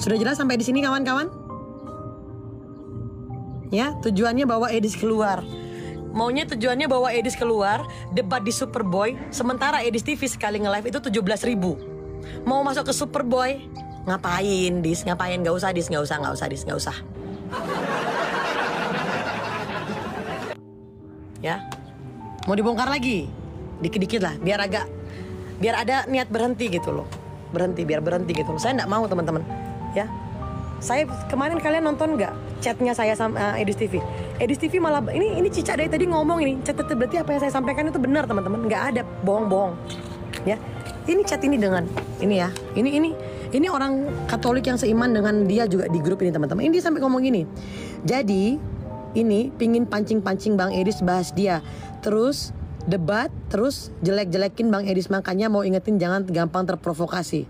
Sudah jelas sampai di sini kawan-kawan? Ya, tujuannya bawa Edis keluar. Maunya tujuannya bawa Edis keluar, debat di Superboy, sementara Edis TV sekali nge-live itu 17.000. Mau masuk ke Superboy, ngapain Dis? Ngapain? Gak usah Dis, gak usah. Ya, mau dibongkar lagi, dikit-dikit lah, biar ada niat berhenti gitu loh. Biar berhenti gitu loh. Saya gak mau teman-teman. Ya, saya kemarin kalian nonton nggak chatnya saya sama Edis TV? Edis TV malah ini Cica dari tadi ngomong ini chat berarti apa yang saya sampaikan itu benar teman-teman, nggak ada bohong-bohong. Ya, ini chat ini dengan ini ya, ini orang Katolik yang seiman dengan dia juga di grup ini teman-teman. Ini dia sampai ngomong gini. Jadi ini pingin pancing-pancing Bang Edis bahas dia, terus debat, terus jelek-jelekin Bang Edis, makanya mau ingetin jangan gampang terprovokasi,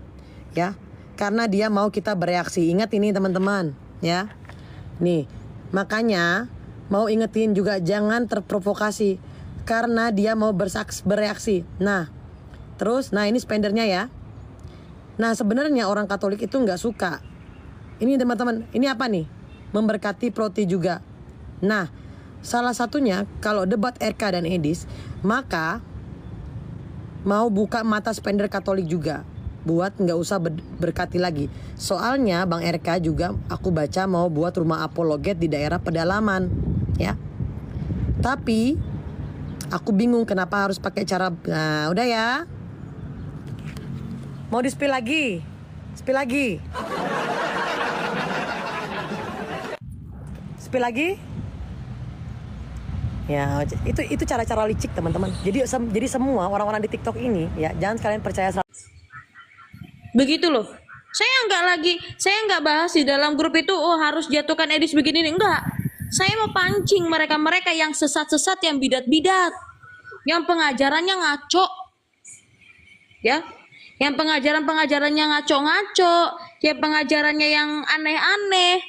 ya. Karena dia mau kita bereaksi. Ingat ini teman-teman, ya. Nih, makanya mau ingetin juga jangan terprovokasi karena dia mau bereaksi. Nah, terus, ini spendernya ya. Nah, sebenarnya orang Katolik itu nggak suka. Ini teman-teman, ini apa nih? Memberkati Proti juga. Nah, salah satunya kalau debat RK dan Edis, maka mau buka mata spender Katolik juga. Buat nggak usah berkati lagi. Soalnya Bang RK juga aku baca mau buat rumah apologet di daerah pedalaman, ya. Tapi aku bingung kenapa harus pakai cara. Nah, udah ya. Mau di-spill lagi? Spill lagi? Spill lagi? Ya, itu cara-cara licik teman-teman. Jadi semua orang-orang di TikTok ini ya jangan kalian percaya. Begitu loh. Saya nggak bahas di dalam grup itu harus jatuhkan Edis begini nih, enggak. Saya mau pancing mereka yang sesat-sesat, yang bidat-bidat, yang pengajarannya ngaco. Ya. Yang pengajarannya ngaco-ngaco, yang pengajarannya yang aneh-aneh.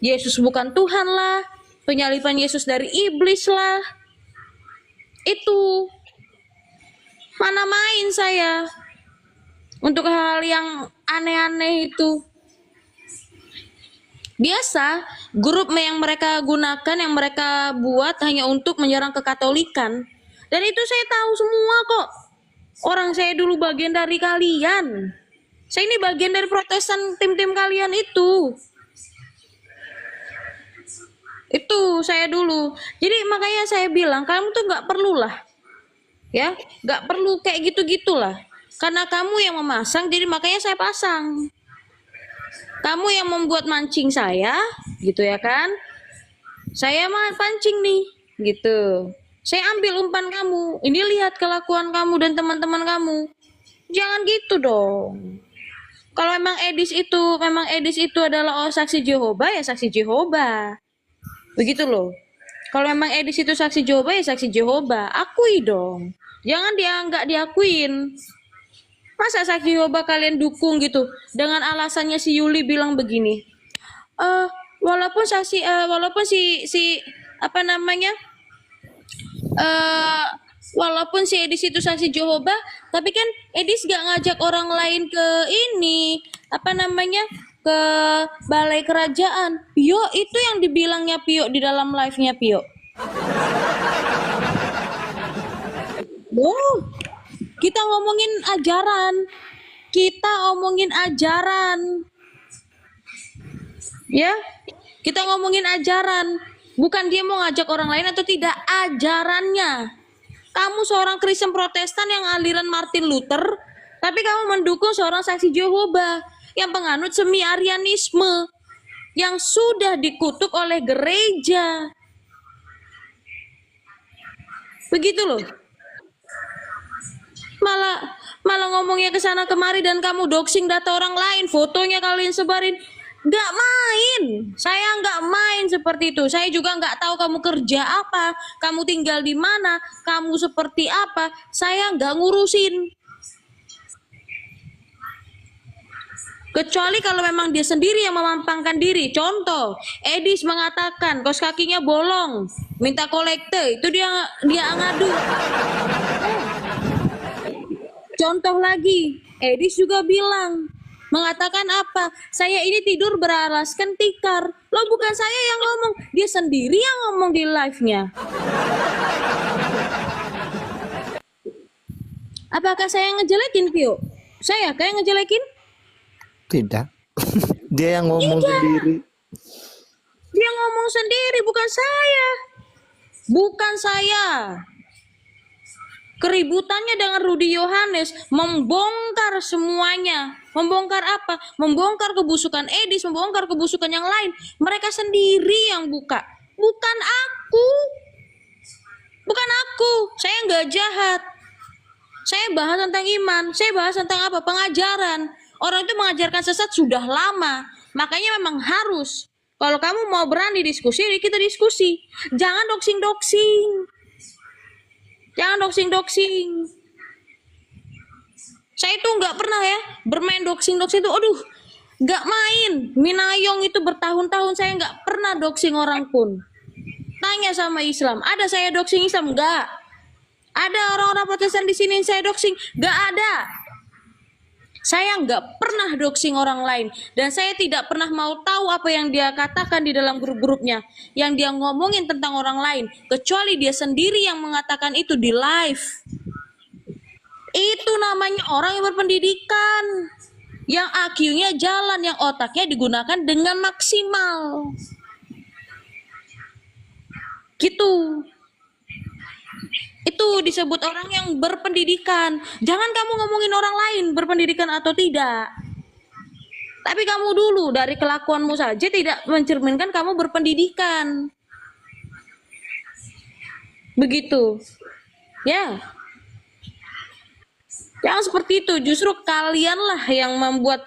Yesus bukan Tuhan lah, penyaliban Yesus dari iblis lah. Itu. Mana main saya untuk hal yang aneh-aneh itu. Biasa, grup yang mereka gunakan, yang mereka buat hanya untuk menyerang kekatolikan. Dan itu saya tahu semua kok. Orang saya dulu bagian dari kalian. Saya ini bagian dari Protestan, tim-tim kalian itu. Itu saya dulu. Jadi makanya saya bilang, kamu tuh gak perlulah. Ya, gak perlu kayak gitu-gitulah. Karena kamu yang memasang, jadi makanya saya pasang. Kamu yang membuat mancing saya, gitu ya kan? Saya mah pancing nih, gitu. Saya ambil umpan kamu. Ini lihat kelakuan kamu dan teman-teman kamu. Jangan gitu dong. Kalau memang Edis itu adalah saksi Jehovah, ya saksi Jehovah. Begitu loh. Kalau memang Edis itu saksi Jehovah, ya saksi Jehovah. Akui dong. Jangan dia nggak diakuin. Masa saksi Jehovah kalian dukung gitu dengan alasannya si Yuli bilang begini, walaupun walaupun si Edis itu saksi Jehovah, tapi kan Edis gak ngajak orang lain ke ini ke balai kerajaan. Pio itu yang dibilangnya Pio di dalam live-nya Pio. Kita ngomongin ajaran. Ya, kita ngomongin ajaran. Bukan dia mau ngajak orang lain atau tidak, ajarannya. Kamu seorang Kristen Protestan yang aliran Martin Luther, tapi kamu mendukung seorang saksi Jehovah yang penganut semi-Arianisme yang sudah dikutuk oleh gereja. Begitu loh. Malah ngomongnya ke sana kemari dan kamu doxing data orang lain, fotonya kalian sebarin. Nggak main, saya nggak main seperti itu. Saya juga nggak tahu kamu kerja apa, kamu tinggal di mana, kamu seperti apa. Saya nggak ngurusin. Kecuali kalau memang dia sendiri yang memampangkan diri. Contoh, Edis mengatakan kaos kakinya bolong, minta kolekte, itu dia ngadu. Contoh lagi, Edis juga bilang mengatakan apa? Saya ini tidur beralaskan tikar. Loh, bukan saya yang ngomong, dia sendiri yang ngomong di live-nya. Apakah saya ngejelekin, Pio? Saya kayak ngejelekin? Tidak. Dia yang ngomong sendiri. Dia ngomong sendiri, bukan saya. Bukan saya. Keributannya dengan Rudy Yohanes membongkar semuanya. Membongkar apa? Membongkar kebusukan Edis, membongkar kebusukan yang lain. Mereka sendiri yang buka. Bukan aku. Bukan aku. Saya nggak jahat. Saya bahas tentang iman. Saya bahas tentang apa? Pengajaran. Orang itu mengajarkan sesat sudah lama. Makanya memang harus. Kalau kamu mau berani diskusi, kita diskusi. Jangan doxing-doxing. Jangan doxing-doxing. Saya tuh nggak pernah ya bermain doxing-doxing itu. Aduh, nggak main. Minayong itu bertahun-tahun saya nggak pernah doxing orang pun. Tanya sama Islam, ada saya doxing Islam? Nggak. Ada orang-orang Protestan di sini yang saya doxing? Nggak ada. Saya nggak pernah doxing orang lain. Dan saya tidak pernah mau tahu apa yang dia katakan di dalam grup-grupnya. Yang dia ngomongin tentang orang lain. Kecuali dia sendiri yang mengatakan itu di live. Itu namanya orang yang berpendidikan. Yang IQ-nya jalan, yang otaknya digunakan dengan maksimal. Gitu. Itu disebut orang yang berpendidikan. Jangan kamu ngomongin orang lain berpendidikan atau tidak. Tapi kamu dulu dari kelakuanmu saja tidak mencerminkan kamu berpendidikan. Begitu. Ya. Jangan seperti itu. Justru kalianlah yang membuat